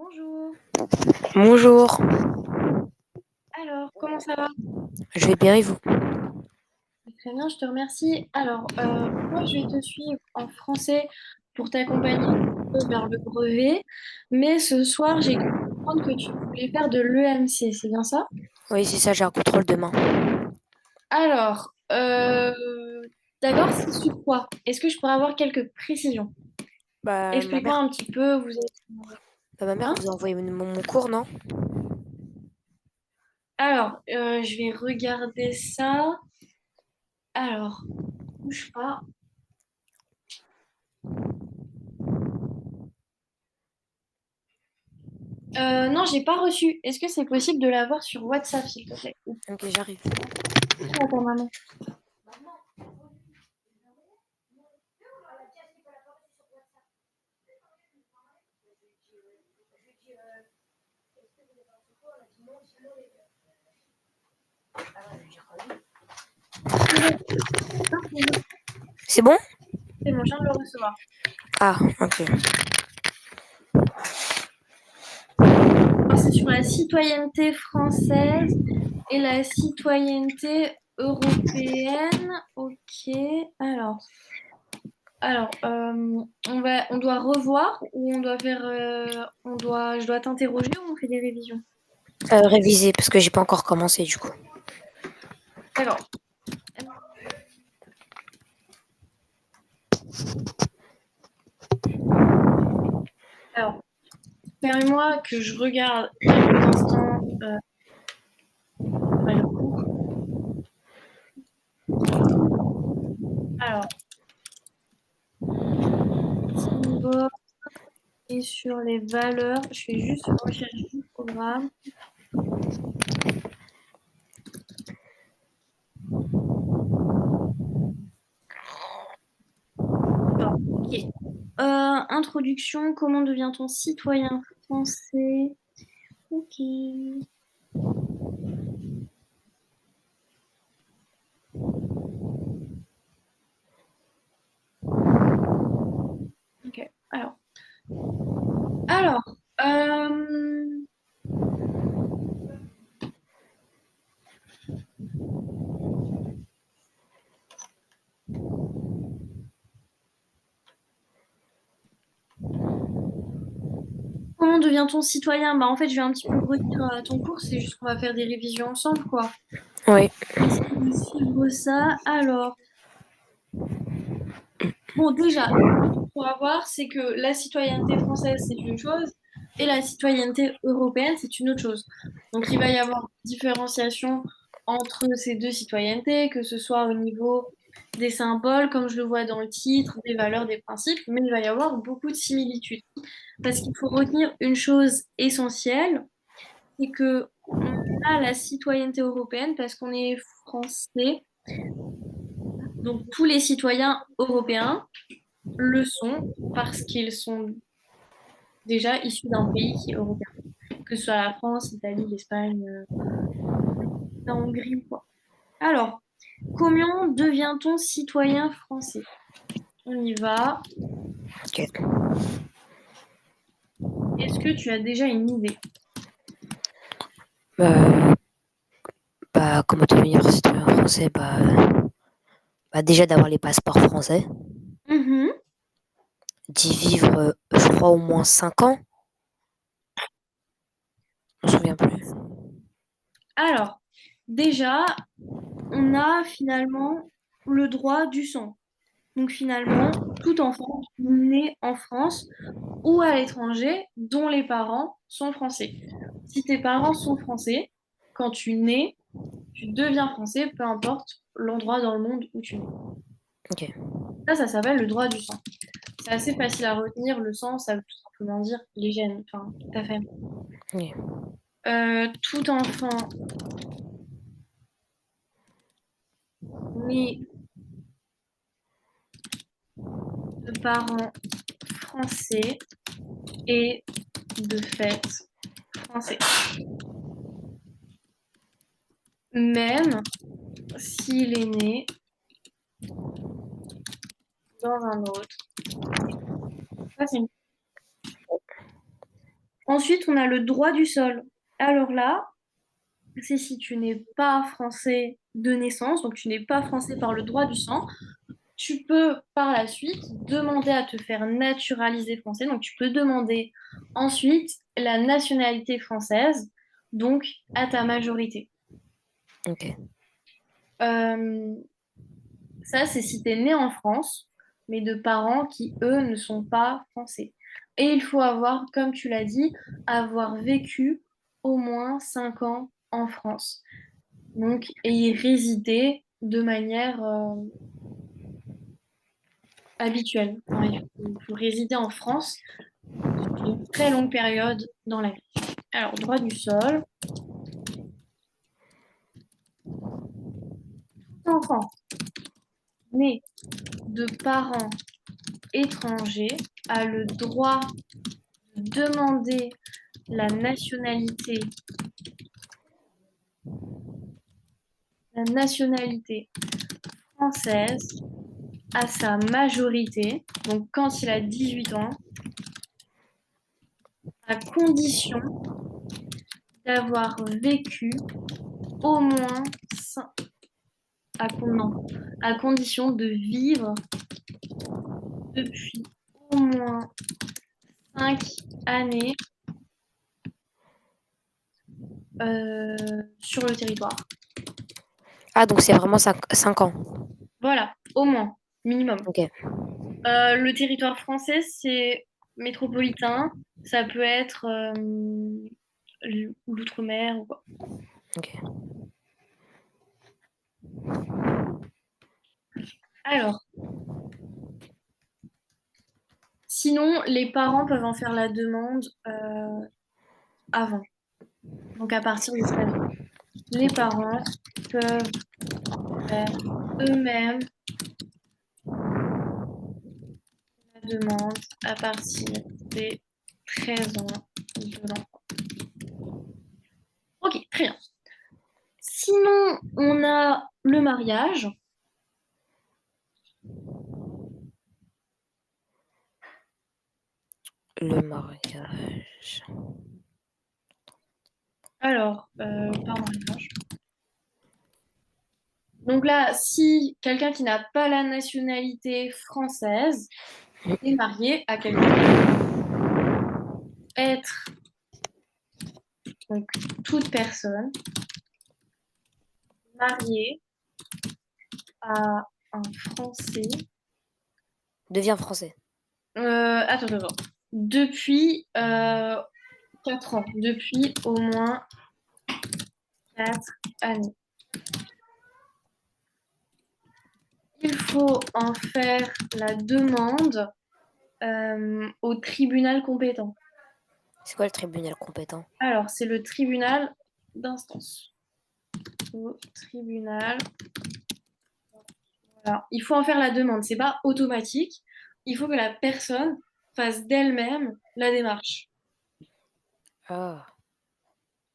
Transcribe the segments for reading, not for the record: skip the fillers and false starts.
Bonjour. Bonjour, Alors, comment ça va? je vais bien et vous? Très bien, je te remercie. Alors, moi, je vais te suivre en français pour t'accompagner un peu vers le brevet. Mais ce soir, j'ai cru comprendre que tu voulais faire de l'EMC, c'est bien ça? Oui, c'est ça, j'ai un contrôle demain. Alors, d'accord, c'est sur quoi? Est-ce que je pourrais avoir quelques précisions? Bah, ma Explique-moi mère, un petit peu, vous êtes... ma mère Hein? vous a envoyé mon cours, non? Alors, je vais regarder ça. Alors, bouge pas. Non, j'ai pas reçu. Est-ce que c'est possible de l'avoir sur WhatsApp, s'il te plaît? Ou Ok, j'arrive. à ta maman. C'est bon, C'est bon? c'est bon, je viens de le recevoir. Ah, ok. Alors, c'est sur la citoyenneté française et la citoyenneté européenne. Ok. Alors, on doit revoir ou on doit faire, je dois t'interroger ou on fait des révisions? Réviser, parce que j'ai pas encore commencé du coup. D'accord. Alors, permets-moi que je regarde quelques instants le cours. Alors, symbole et sur les valeurs, je fais juste recherche du programme. Alors, ok. Introduction, comment devient-on citoyen français? Ok. Ok. Alors, euh, comment devient-on citoyen? Bah, en fait, je vais un petit peu relire ton cours, c'est juste qu'on va faire des révisions ensemble, quoi. Oui, Essayer de suivre ça. Alors, bon, déjà, pour avoir, c'est que la citoyenneté française, c'est une chose, et la citoyenneté européenne, c'est une autre chose. Donc, il va y avoir une différenciation entre ces deux citoyennetés, que ce soit au niveau des symboles, comme je le vois dans le titre, des valeurs, des principes, mais il va y avoir beaucoup de similitudes. Parce qu'il faut retenir une chose essentielle, c'est que on a la citoyenneté européenne parce qu'on est français, donc tous les citoyens européens le sont parce qu'ils sont déjà issus d'un pays qui est européen, que ce soit la France, l'Italie, l'Espagne, la Hongrie ou quoi. Alors, comment devient-on citoyen français? On y va. ok. Est-ce que tu as déjà une idée? Euh, comment devenir citoyen français? Déjà d'avoir les passeports français, Mhm. d'y vivre, je crois, au moins 5 ans. Je me souviens plus. Alors, déjà, on a finalement le droit du sang. Donc finalement, tout enfant né en France ou à l'étranger dont les parents sont français. Si tes parents sont français, quand tu nais, tu deviens français, peu importe l'endroit dans le monde où tu nais. Ok. Ça s'appelle le droit du sang. C'est assez facile à retenir. Le sang, ça veut tout simplement dire les gènes, enfin, ta famille. Oui. Tout enfant né de parents français est de fait français. Même s'il est né dans un autre. Ça, c'est une- Ensuite, on a le droit du sol. Alors là, c'est si tu n'es pas français de naissance, donc tu n'es pas français par le droit du sang, tu peux par la suite demander à te faire naturaliser français. Donc tu peux demander ensuite la nationalité française, donc à ta majorité. Ok. Euh, Ça, c'est si tu es né en France, mais de parents qui, eux, ne sont pas français. Et il faut avoir, comme tu l'as dit, avoir vécu au moins 5 ans en France. Donc, et y résider de manière habituelle. Enfin, il faut résider en France une très longue période dans la vie. Alors, droit du sol. Tout enfant né de parents étrangers a le droit de demander la nationalité française à sa majorité, donc quand il a 18 ans, à condition d'avoir vécu au moins non, à condition de vivre depuis au moins 5 années sur le territoire. Ah, donc c'est vraiment 5 ans. Voilà, au moins, minimum. Ok. Le territoire français, c'est métropolitain. Ça peut être l'outre-mer ou quoi. Ok. Alors, sinon, les parents peuvent en faire la demande avant, donc à partir de 13 ans. Les Ok. parents peuvent faire eux-mêmes la demande à partir des 13 ans de l'enfant. Ok, très bien. Sinon, on a le mariage. Le mariage. Alors, par mariage. Donc là, si quelqu'un qui n'a pas la nationalité française est marié à quelqu'un, être donc toute personne mariée à un Français. Devient français. Attends. Depuis 4 ans. Depuis au moins 4 années. Il faut en faire la demande au tribunal compétent. C'est quoi le tribunal compétent? Alors, c'est le tribunal d'instance. Au tribunal. Alors, il faut en faire la demande. C'est pas automatique. Il faut que la personne fasse d'elle-même la démarche. Ah.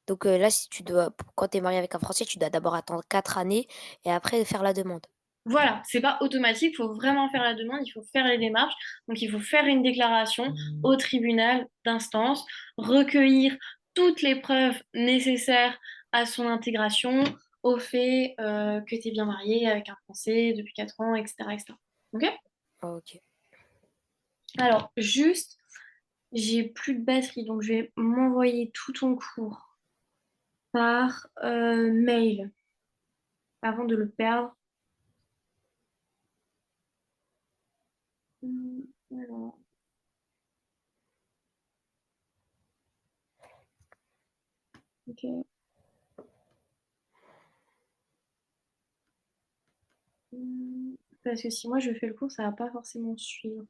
Donc là, si tu dois, quand tu es marié avec un Français, tu dois d'abord attendre 4 années et après faire la demande. Voilà, c'est pas automatique, il faut vraiment faire la demande, il faut faire les démarches. Donc, il faut faire une déclaration au tribunal d'instance, recueillir toutes les preuves nécessaires à son intégration, au fait que tu es bien marié avec un Français depuis 4 ans, etc., etc. Ok. Ok. Alors, juste, j'ai plus de batterie, donc je vais m'envoyer tout ton cours par mail avant de le perdre. Alors, ok. Parce que si moi je fais le cours, ça va pas forcément suivre.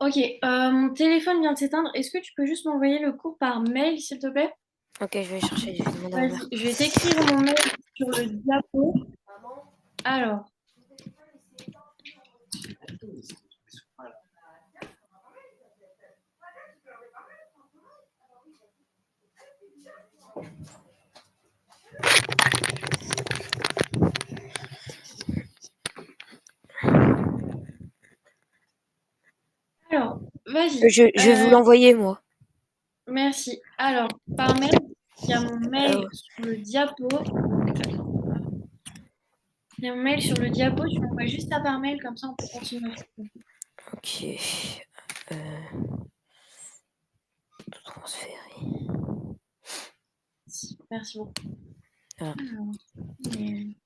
Ok, mon téléphone vient de s'éteindre. Est-ce que tu peux juste m'envoyer le cours par mail, s'il te plaît? Ok, je vais chercher, je vais demander à ma mère. Vas-y, je vais t'écrire mon mail sur le diapo. Alors, vas-y. Je vais vous l'envoyer, moi. Merci. Alors, par mail, il y a mon mail Ah, sur le diapo. Il y a mon mail sur le diapo. Tu m'envoies juste ça par mail, comme ça on peut continuer. ok. Euh, transférer. Merci beaucoup. Ah, Alors, mais-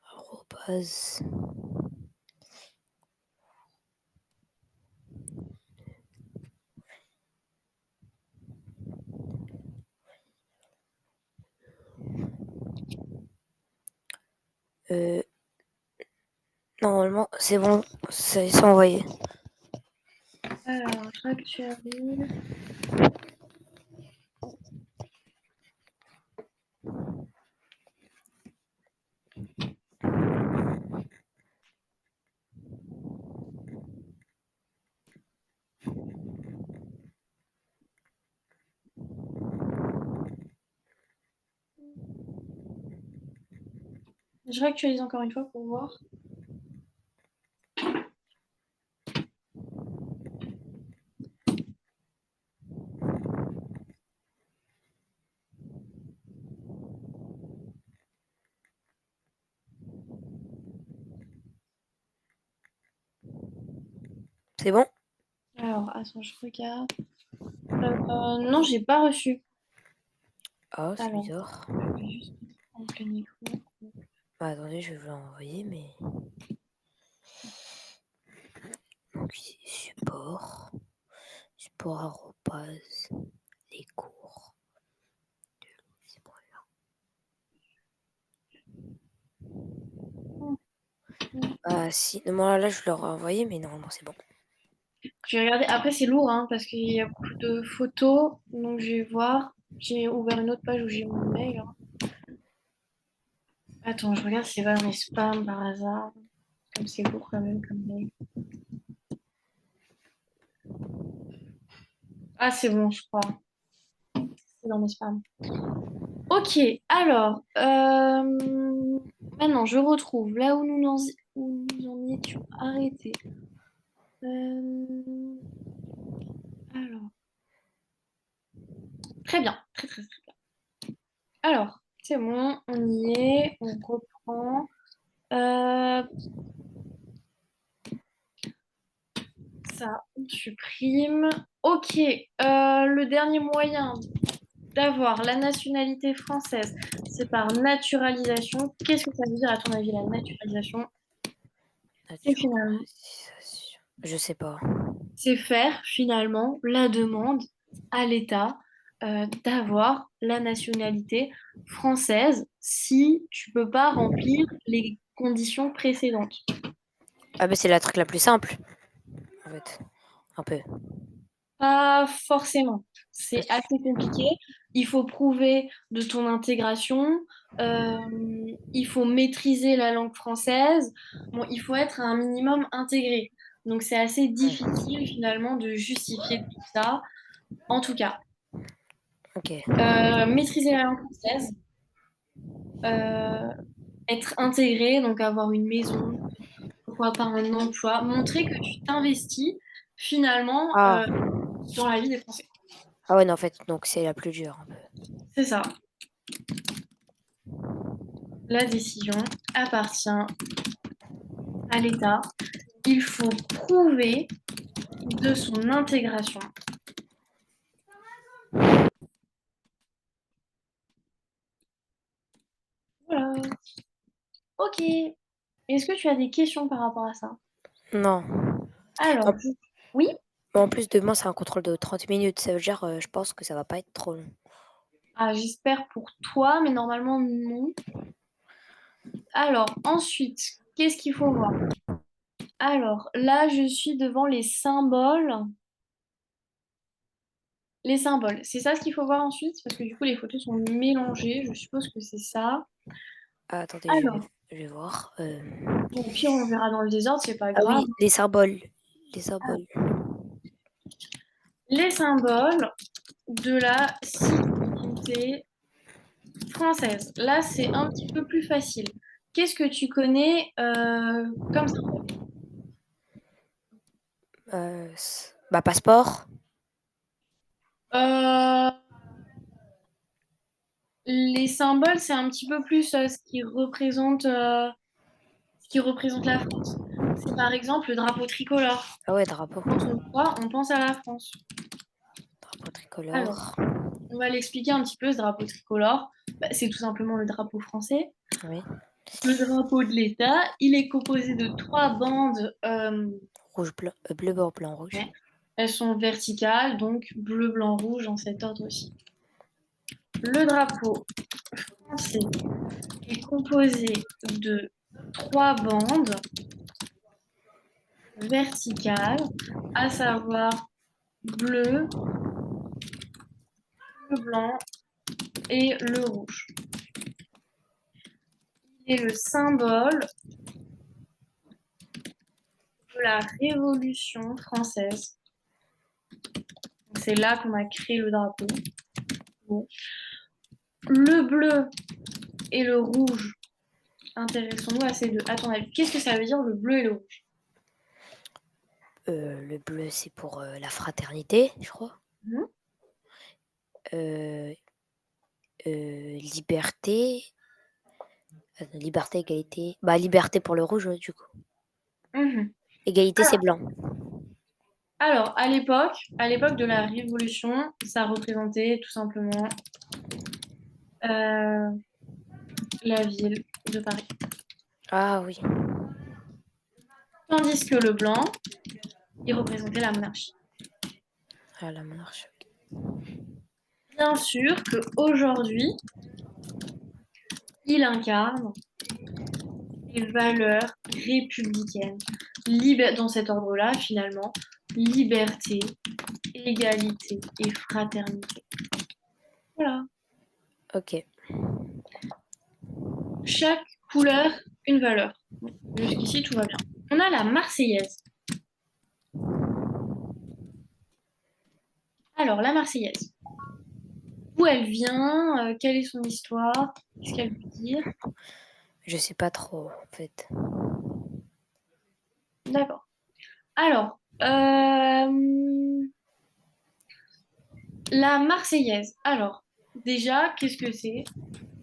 arrobase. Euh, normalement, c'est bon, c'est envoyé. alors, j'actualise. Je réactualise encore une fois pour voir. C'est bon? Alors, attends, je regarde. Non, j'ai pas reçu. Ah, c'est Alors, bizarre. je vais juste mettre en plein écran. Bah, attendez, je vais vous l'envoyer, mais. Donc, ici, support. Support arrobase. Les cours. C'est bon, là. Ah, si. Normalement, là, je leur ai envoyé, mais normalement, c'est bon. Je vais regarder. Après, c'est lourd, hein, parce qu'il y a beaucoup de photos. Donc, je vais voir. J'ai ouvert une autre page où j'ai mon mail, hein. Attends, je regarde si c'est pas dans mes spams par hasard. Comme c'est lourd quand même comme mail. Ah, c'est bon, je crois. C'est dans mes spams. Ok, alors, maintenant, je retrouve là où nous en étions arrêtés. Euh, alors, très bien, très très très bien. Alors, c'est bon, on y est, on reprend. Euh, ça, on supprime. Ok, le dernier moyen d'avoir la nationalité française, c'est par naturalisation. Qu'est-ce que ça veut dire à ton avis, la naturalisation? C'est finalement, Naturalisation. Je sais pas. c'est faire finalement la demande à l'État d'avoir la nationalité française si tu peux pas remplir les conditions précédentes. Ah, bah, c'est la truc la plus simple, en fait. Un peu. Pas forcément. Ah, C'est assez compliqué. Il faut prouver de ton intégration. Il faut maîtriser la langue française. Bon, il faut être un minimum intégré. Donc c'est assez difficile finalement de justifier tout ça. En tout cas, ok. maîtriser la langue française, euh, être intégré, donc avoir une maison, pourquoi pas un emploi, montrer que tu t'investis finalement Ah. dans la vie des Français. Ah ouais, non, en fait, donc c'est la plus dure, un peu. C'est ça. La décision appartient à l'État. Il faut prouver de son intégration. Voilà. Ok. Est-ce que tu as des questions par rapport à ça? Non. Alors, En, oui. en plus, demain, c'est un contrôle de 30 minutes. Ça veut dire, je pense que ça va pas être trop long. Ah, j'espère pour toi, mais normalement non. Alors, ensuite, qu'est-ce qu'il faut voir? Alors, là, je suis devant les symboles. les symboles. C'est ça ce qu'il faut voir ensuite, parce que du coup, les photos sont mélangées. Je suppose que c'est ça. Ah, attendez, Alors, je vais voir. bon, au pire, on verra dans le désordre, c'est pas Ah grave. oui, les symboles. Les symboles. Les symboles de la citoyenneté française. Là, c'est un petit peu plus facile. Qu'est-ce que tu connais comme ça? Bah, passeport. Euh, les symboles, c'est un petit peu plus ce qui représente la France. C'est par exemple le drapeau tricolore. Ah ouais, drapeau. Quand on le voit, on pense à la France. Drapeau Alors, tricolore. on va l'expliquer un petit peu, ce drapeau tricolore. Bah, c'est tout simplement le drapeau français. Oui. Le drapeau de l'État, il est composé de trois bandes. Rouge, blanc, bleu, blanc, rouge. Ouais. Elles sont verticales, donc bleu, blanc, rouge, en cet ordre aussi. Le drapeau français est composé de trois bandes verticales, à savoir bleu, le blanc et le rouge. Il est le symbole de la Révolution française. C'est là qu'on a créé le drapeau. Bon. Le bleu et le rouge, intéressons-nous à ces deux. À ton avis, qu'est-ce que ça veut dire le bleu et le rouge? Le bleu, c'est pour la fraternité, je crois. Mhm. Euh, liberté. Liberté, égalité. Bah, liberté pour le rouge, du coup. Mhm. Égalité, c'est blanc. Alors, à l'époque de la Révolution, ça représentait tout simplement euh, la ville de Paris. Ah oui. Tandis que le blanc, il représentait la monarchie. Ah, la monarchie. Bien sûr qu'aujourd'hui, il incarne les valeurs républicaines. Dans cet ordre-là, finalement, liberté, égalité et fraternité. Voilà. Ok. Chaque couleur, une valeur. Jusqu'ici, tout va bien. On a la Marseillaise. Alors, la Marseillaise. D'où elle vient, quelle est son histoire, qu'est-ce qu'elle veut dire. Je sais pas trop, en fait. D'accord. Alors, la Marseillaise. Alors, déjà, qu'est-ce que c'est?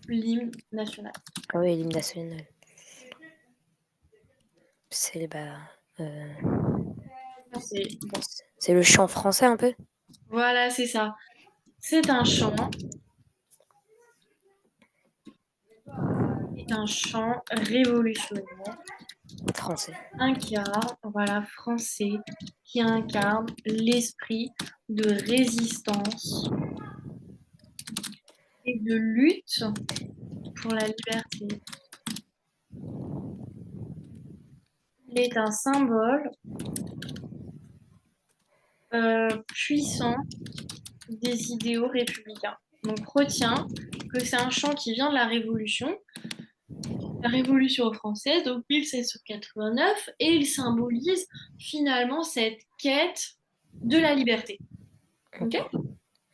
L'hymne national. Ah oui, l'hymne national. C'est bah, Bon. c'est le chant français un peu. Voilà, c'est ça. C'est un chant révolutionnaire Français. voilà, français, qui incarne l'esprit de résistance et de lutte pour la liberté. Il est un symbole puissant des idéaux républicains. Donc retiens que c'est un chant qui vient de la Révolution française, donc 1789, et il symbolise finalement cette quête de la liberté. Ok.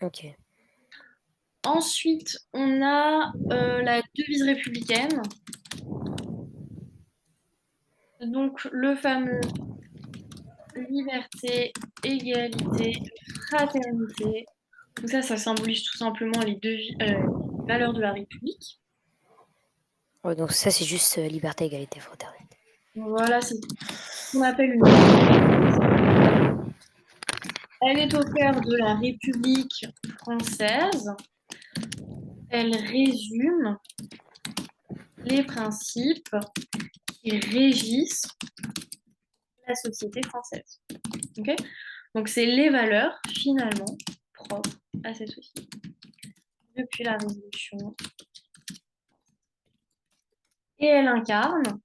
Ok. Ensuite, on a la devise républicaine, donc le fameux liberté, égalité, fraternité. Donc ça symbolise tout simplement les valeurs de la République. Ouais, donc ça, c'est juste liberté, égalité, fraternité. Voilà, c'est ce qu'on appelle une. Elle est au cœur de la République française. Elle résume les principes qui régissent la société française. Ok. Donc, c'est les valeurs, finalement, propres à cette société. Depuis la Révolution. Et elle incarne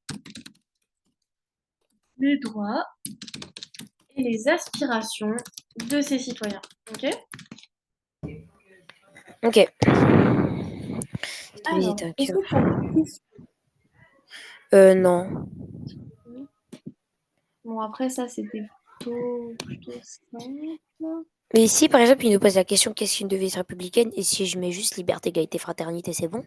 les droits et les aspirations de ses citoyens. Ok. Ok. De visiter Alors, un est-ce cœur. que tu as des questions? Non. Bon, après, ça, c'était plutôt simple. Mais ici, par exemple, il nous pose la question qu'est-ce qu'une devise républicaine? Et si je mets juste liberté, égalité, fraternité, c'est bon?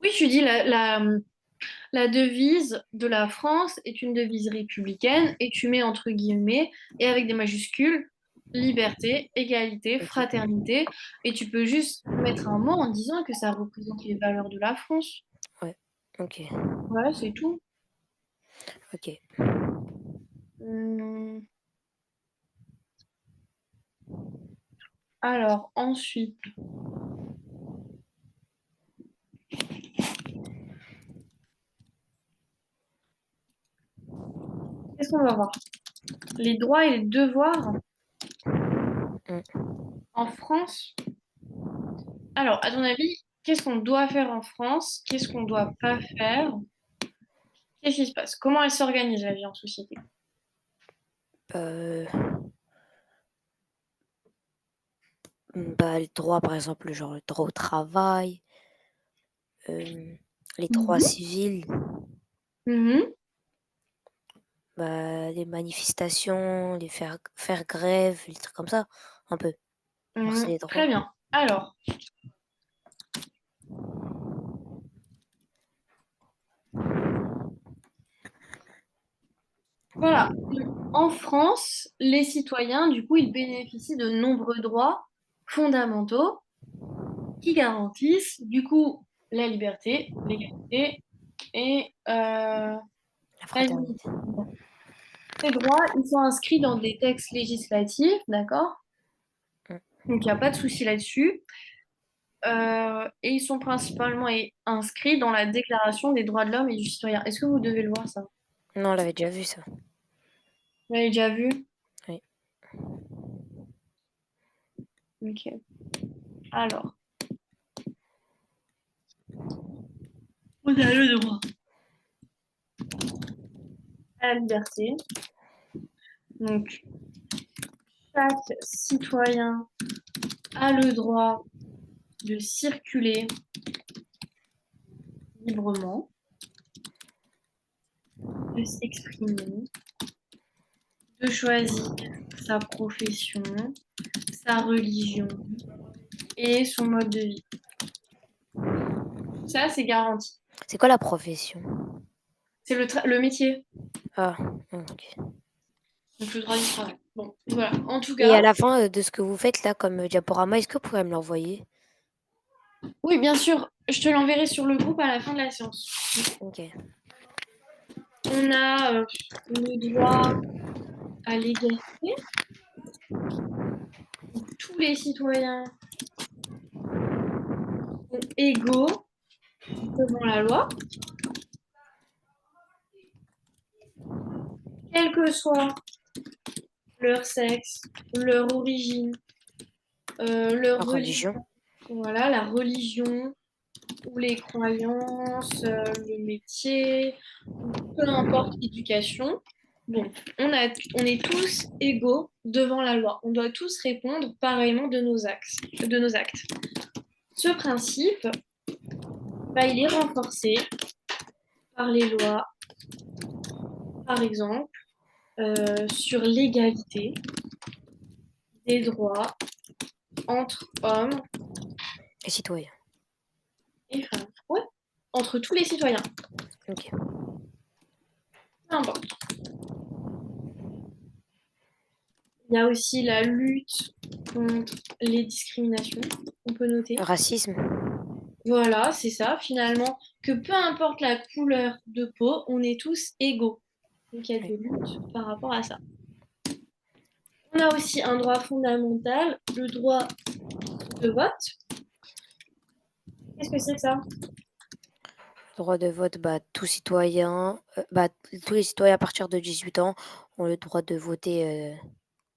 Oui, tu dis la devise de la France est une devise républicaine et tu mets entre guillemets et avec des majuscules liberté, égalité, Ok. fraternité et tu peux juste mettre un mot en disant que ça représente les valeurs de la France. Ouais. Ok. Voilà, c'est tout. Ok. Hum, Alors, ensuite, qu'est-ce qu'on va voir? Les droits et les devoirs Mm. en France. Alors, à ton avis, qu'est-ce qu'on doit faire en France? Qu'est-ce qu'on doit pas faire? Qu'est-ce qui se passe? Comment elle s'organise la vie en société? Euh, Bah, les droits, par exemple, genre le droit au travail, euh, les droits Mhm. civils, Mhm. bah, les manifestations, faire grève, les trucs comme ça, un peu. Alors, c'est les Très droits. bien. Alors, voilà. En France, les citoyens, du coup, ils bénéficient de nombreux droits fondamentaux qui garantissent, du coup, la liberté, l'égalité et La la dignité. fraternité. Bon. Ces droits, ils sont inscrits dans des textes législatifs, d'accord? Mm. Donc, il n'y a pas de souci là-dessus. Et ils sont principalement inscrits dans la Déclaration des droits de l'homme et du citoyen. Est-ce que vous devez le voir, ça? Non, on l'avait déjà vu, ça. Vous l'avez déjà vu? Oui. Ok. Alors, on a le droit à la liberté. Donc, chaque citoyen a le droit de circuler librement, de s'exprimer, de choisir sa profession, sa religion et son mode de vie. Ça, c'est garanti. C'est quoi la profession? C'est le métier, Ah, ok. donc le droit du travail. Bon, voilà. En tout Et cas, à la fin de ce que vous faites là comme diaporama, est-ce que vous pourriez me l'envoyer? oui, bien sûr, je te l'enverrai sur le groupe à la fin de la séance. Ok. On a le droit à l'égalité. Tous les citoyens sont égaux devant la loi, quel que soit leur sexe, leur origine, La leur religion, religion? voilà, la religion ou les croyances, le métier, peu importe l'éducation. Bon, on est tous égaux devant la loi. On doit tous répondre pareillement de nos actes. Ce principe, bah, il est renforcé par les lois, par exemple, sur l'égalité des droits entre hommes Et citoyen. et femmes. Ouais, entre tous les citoyens, Ok. peu importe. Il y a aussi la lutte contre les discriminations, on peut noter. Racisme? Voilà, c'est ça, finalement, que peu importe la couleur de peau, on est tous égaux. Donc il y a Oui. des luttes par rapport à ça. On a aussi un droit fondamental, le droit de vote. Qu'est-ce que c'est que ça? Droit de vote, bah, tout citoyen, tous les citoyens à partir de 18 ans ont le droit de voter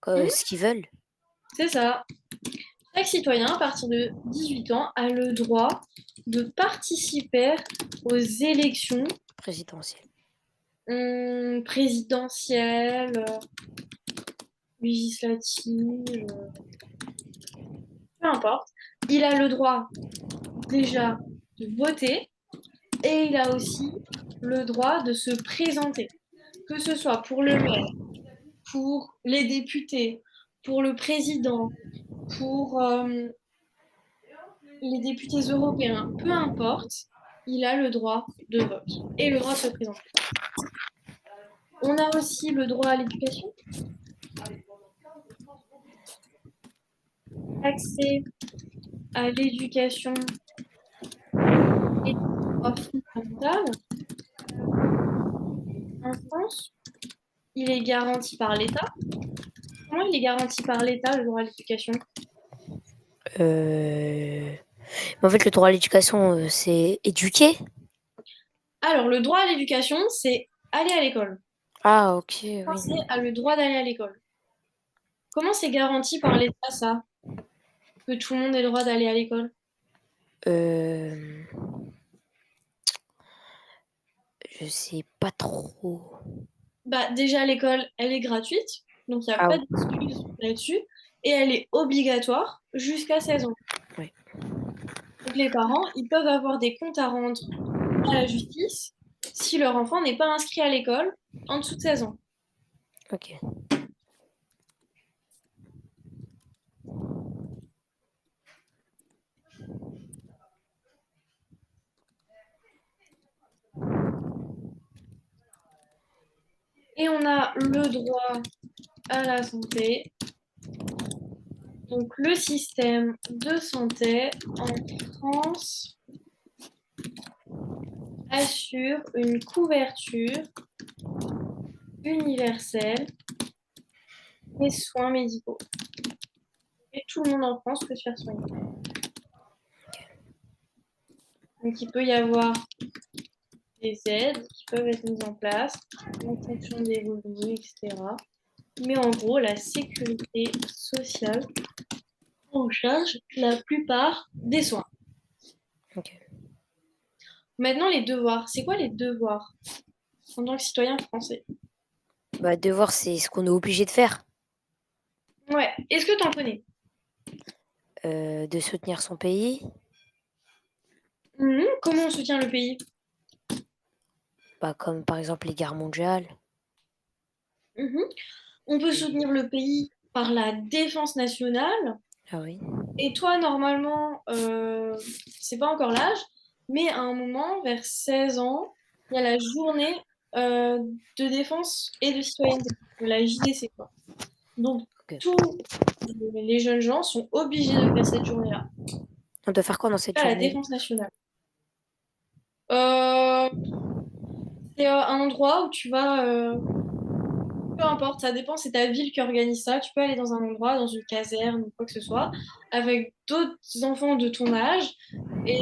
Hmm, ce qu'ils veulent. c'est ça. Chaque citoyen, à partir de 18 ans, a le droit de participer aux élections Présidentiel. présidentielles, législatives, peu importe. Il a le droit déjà de voter et il a aussi le droit de se présenter, que ce soit pour le maire, pour les députés, pour le président, pour les députés européens, peu importe, il a le droit de vote et le droit de se présenter. On a aussi le droit à l'éducation, accès à l'éducation et droit fondamental. En France, il est garanti par l'État. Comment il est garanti par l'État, le droit à l'éducation? Mais en fait, le droit à l'éducation, c'est éduquer. Alors, le droit à l'éducation, c'est aller à l'école. Ah, ok, Le oui. Français a le droit d'aller à l'école. Comment c'est garanti par l'État, ça, que tout le monde ait le droit d'aller à l'école? Euh, je sais pas trop. Bah, déjà, l'école, elle est gratuite, donc il n'y a Ah, pas d'excuse là-dessus, et elle est obligatoire jusqu'à 16 ans. oui, Donc les parents, ils peuvent avoir des comptes à rendre à la justice si leur enfant n'est pas inscrit à l'école en dessous de 16 ans. ok. Et on a le droit à la santé. Donc le système de santé en France assure une couverture universelle des soins médicaux. Et tout le monde en France peut se faire soigner. Donc il peut y avoir des aides qui peuvent être mises en place en fonction des revenus, etc. Mais en gros, la sécurité sociale prend en charge la plupart des soins. Ok. Maintenant, les devoirs. C'est quoi les devoirs en tant que citoyen français? Bah, devoir, c'est ce qu'on est obligé de faire. Ouais. Est-ce que tu en connais? De soutenir son pays. Comment on soutient le pays? Bah, comme par exemple les guerres mondiales. Mhm. On peut soutenir le pays par la défense nationale. Ah oui. Et toi, normalement, c'est pas encore l'âge, mais à un moment, vers 16 ans, il y a la journée euh, de défense et de citoyenneté, la JDC, quoi. Donc, Ok. tous les jeunes gens sont obligés de faire cette journée-là, On doit faire quoi dans cette à la journée? défense nationale. Euh, c'est un endroit où tu vas, peu importe, ça dépend, c'est ta ville qui organise ça. Tu peux aller dans un endroit, dans une caserne ou quoi que ce soit, avec d'autres enfants de ton âge. Et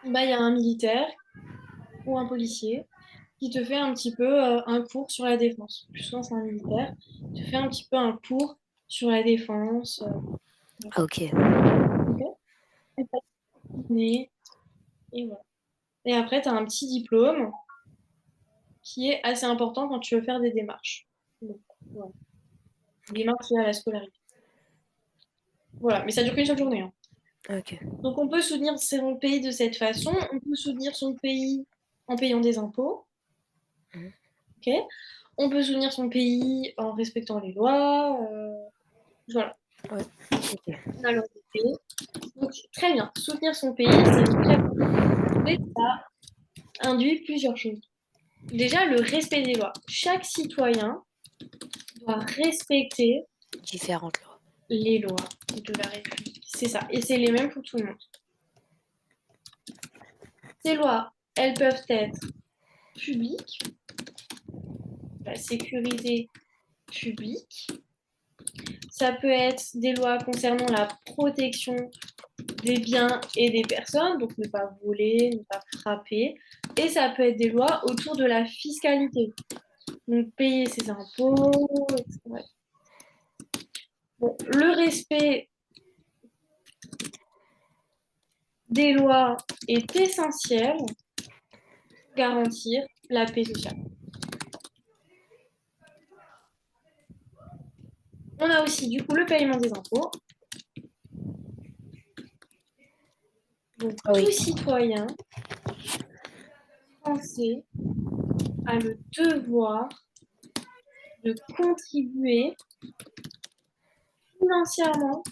bah, il y a un militaire ou un policier qui te fait un petit peu un cours sur la défense. Plus souvent, c'est un militaire. Il te fait un petit peu un cours sur la défense. Ah, ok. Ok. Et t'as terminé, et voilà. Et après, tu as un petit diplôme qui est assez important quand tu veux faire des démarches. Donc, voilà. Des démarches liées à la scolarité. Voilà, mais ça dure qu'une seule journée, hein. Ok. Donc on peut soutenir son pays de cette façon, on peut soutenir son pays en payant des impôts, Mhm. ok. On peut soutenir son pays en respectant les lois, voilà, Ouais. Ok. on a le droit de payer. Donc très bien, soutenir son pays, c'est une très bonne chose. Mais ça induit plusieurs choses. Déjà, le respect des lois. Chaque citoyen doit respecter Différentes lois. les lois de la République. C'est ça, et c'est les mêmes pour tout le monde. Ces lois, elles peuvent être publiques, la sécurité publique. Ça peut être des lois concernant la protection des biens et des personnes, donc ne pas voler, ne pas frapper. Et ça peut être des lois autour de la fiscalité, donc payer ses impôts, etc. Bon, le respect des lois est essentiel pour garantir la paix sociale. On a aussi du coup le paiement des impôts. Donc, Ah tout oui. citoyen français a le devoir de contribuer financièrement